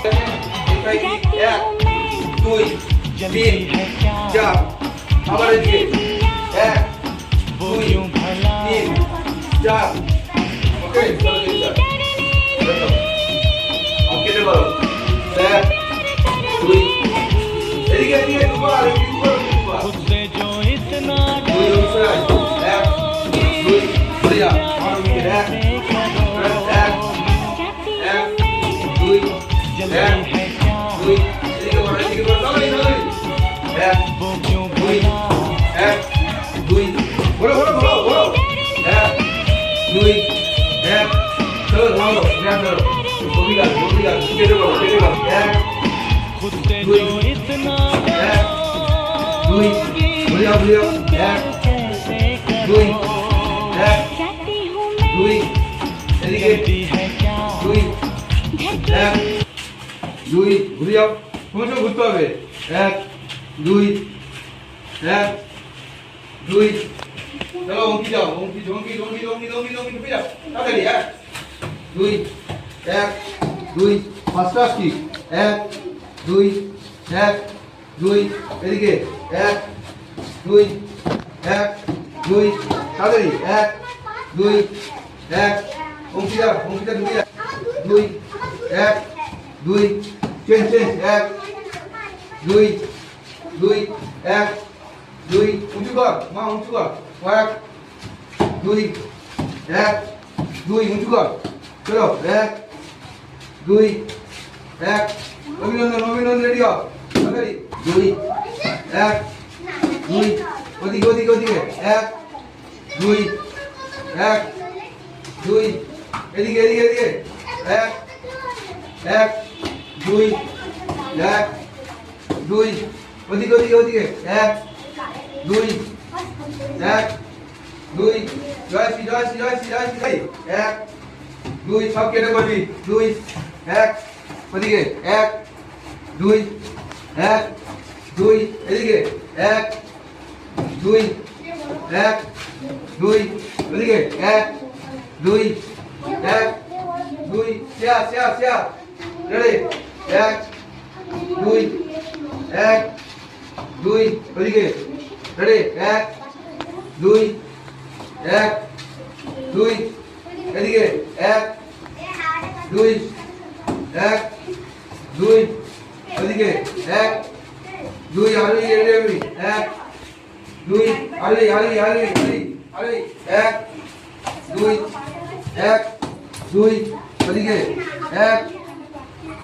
এক দুই তিন চার আবার এদিকে এক দুই তিন চার ওকে কেটে বলো এক দুই এদিকে এদিকে দুবার দুই এক দুই বলিয়া আর এক এক এক দুই এক দুই এদিকে বলো এদিকে বলো চলো এক দুই এক দুই বলো বলো বলো বলো এক দুই এক চলো ধরো ধ্যান ধরো ববিলা ববিলা কেটে বলো এক দুই এক দুই বলিয়া বলিয়া এক দুই এক দুই এদিকে দুই এক দুই ঘুরে যাও তোমার সঙ্গে ঘুরতে হবে এক দুই এক দুই চলো অঙ্কি যাও অঙ্কি ঝঙ্কি ঝঙ্কি ঝঙ্কি ঝঙ্কি ঝঙ্কি ঢুকে যাও তাড়াতাড়ি এক দুই এক দুই ফার্স্ট আসছি এক দুই এক দুই এদিকে এক দুই এক দুই তাড়াতাড়ি এক দুই এক অঙ্কিতা অঙ্কিতা ঢুকে যা দুই এক দুই চেঞ্জ চেঞ্জ এক দুই দুই এক দুই উঁচু কর মা উঁচু কর এক দুই এক দুই উঁচু কর চলো এক দুই এক অভিনন্দন অভিনন্দন রেডি হও তাড়াতাড়ি দুই এক দুই ওদিকে ওদিকে ওদিকে এক দুই এক দুই এদিকে এদিকে এদিকে এক এক দুই এক দুই ওদিকে ওদিকে ওদিকে এক দুই এক দুই জয় শ্রী জয় শ্রী জয় শ্রী জয় শ্রী এক দুই সব কেটে করবি দুই এক ওদিকে এক দুই এক দুই এদিকে এক দুই এক দুই ওদিকে এক দুই এক দুই শেয়ার শেয়ার শেয়ার রেডি এক দুই এক দুই ওদিকে রেডি এক দুই এক দুই এদিকে এক দুই এক দুই ওদিকে এক দুই আরে রেডি এক দুই আরে আরে আরে আরে এক দুই এক দুই ওদিকে এক